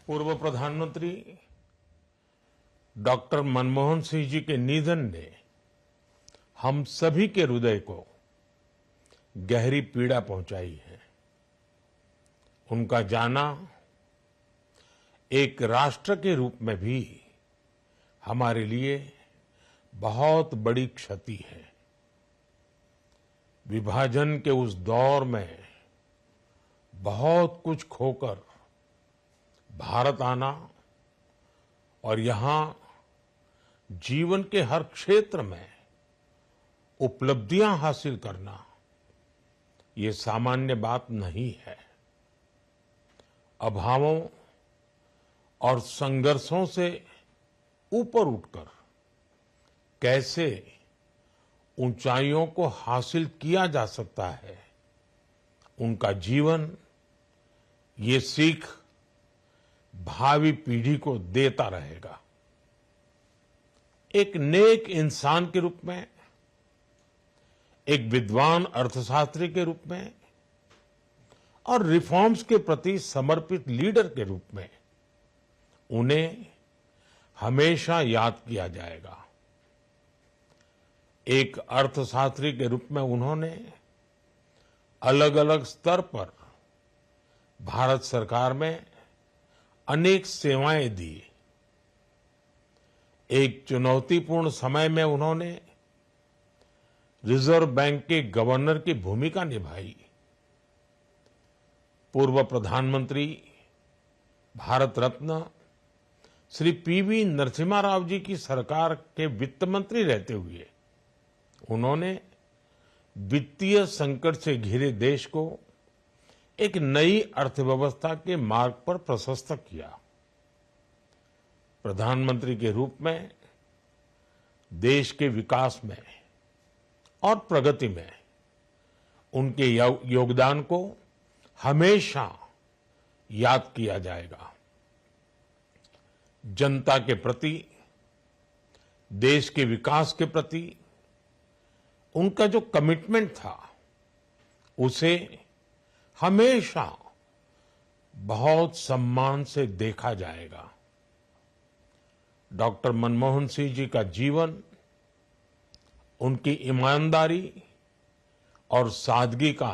पूर्व प्रधानमंत्री डॉक्टर मनमोहन सिंह जी के निधन ने हम सभी के हृदय को गहरी पीड़ा पहुंचाई है। उनका जाना एक राष्ट्र के रूप में भी हमारे लिए बहुत बड़ी क्षति है। विभाजन के उस दौर में बहुत कुछ खोकर भारत आना और यहां जीवन के हर क्षेत्र में उपलब्धियां हासिल करना ये सामान्य बात नहीं है। अभावों और संघर्षों से ऊपर उठकर कैसे ऊंचाइयों को हासिल किया जा सकता है, उनका जीवन ये सीख भावी पीढ़ी को देता रहेगा। एक नेक इंसान के रूप में, एक विद्वान अर्थशास्त्री के रूप में और रिफॉर्म्स के प्रति समर्पित लीडर के रूप में उन्हें हमेशा याद किया जाएगा। एक अर्थशास्त्री के रूप में उन्होंने अलग अलग स्तर पर भारत सरकार में अनेक सेवाएं दी। एक चुनौतीपूर्ण समय में उन्होंने रिजर्व बैंक के गवर्नर की भूमिका निभाई। पूर्व प्रधानमंत्री भारत रत्न श्री पीवी नरसिम्हा राव जी की सरकार के वित्त मंत्री रहते हुए उन्होंने वित्तीय संकट से घिरे देश को एक नई अर्थव्यवस्था के मार्ग पर प्रशस्त किया। प्रधानमंत्री के रूप में देश के विकास में और प्रगति में उनके योगदान को हमेशा याद किया जाएगा। जनता के प्रति, देश के विकास के प्रति उनका जो कमिटमेंट था उसे हमेशा बहुत सम्मान से देखा जाएगा। डॉक्टर मनमोहन सिंह जी का जीवन उनकी ईमानदारी और सादगी का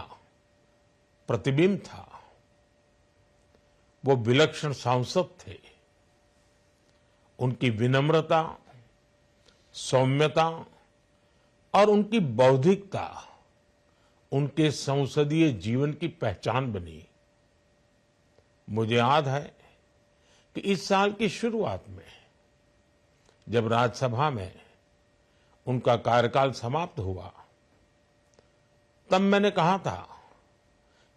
प्रतिबिंब था। वो विलक्षण सांसद थे। उनकी विनम्रता, सौम्यता और उनकी बौद्धिकता उनके संसदीय जीवन की पहचान बनी। मुझे याद है कि इस साल की शुरुआत में जब राज्यसभा में उनका कार्यकाल समाप्त हुआ, तब मैंने कहा था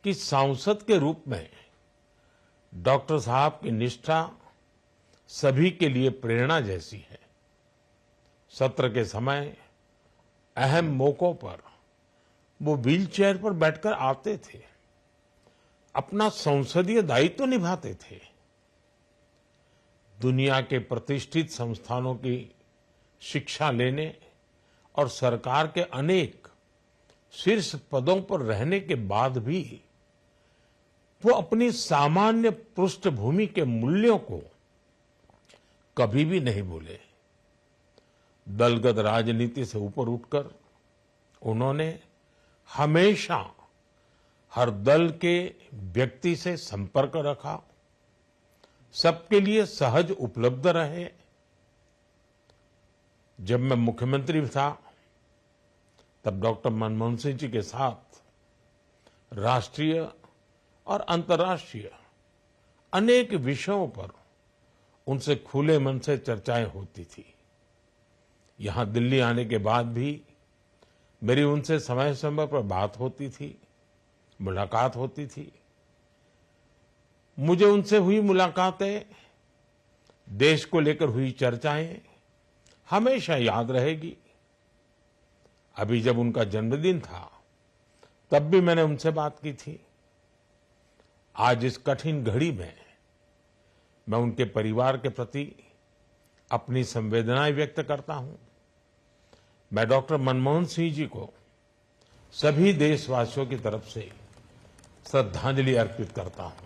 कि सांसद के रूप में डॉक्टर साहब की निष्ठा सभी के लिए प्रेरणा जैसी है। सत्र के समय अहम मौकों पर वो व्हीलचेयर पर बैठकर आते थे, अपना संसदीय दायित्व निभाते थे। दुनिया के प्रतिष्ठित संस्थानों की शिक्षा लेने और सरकार के अनेक शीर्ष पदों पर रहने के बाद भी वो अपनी सामान्य पृष्ठभूमि के मूल्यों को कभी भी नहीं भूले। दलगत राजनीति से ऊपर उठकर उन्होंने हमेशा हर दल के व्यक्ति से संपर्क रखा, सबके लिए सहज उपलब्ध रहे। जब मैं मुख्यमंत्री था तब डॉक्टर मनमोहन सिंह जी के साथ राष्ट्रीय और अंतर्राष्ट्रीय अनेक विषयों पर उनसे खुले मन से चर्चाएं होती थी। यहां दिल्ली आने के बाद भी मेरी उनसे समय समय पर बात होती थी, मुलाकात होती थी। मुझे उनसे हुई मुलाकातें, देश को लेकर हुई चर्चाएं हमेशा याद रहेगी। अभी जब उनका जन्मदिन था तब भी मैंने उनसे बात की थी। आज इस कठिन घड़ी में मैं उनके परिवार के प्रति अपनी संवेदनाएं व्यक्त करता हूं। मैं डॉक्टर मनमोहन सिंह जी को सभी देशवासियों की तरफ से श्रद्धांजलि अर्पित करता हूं।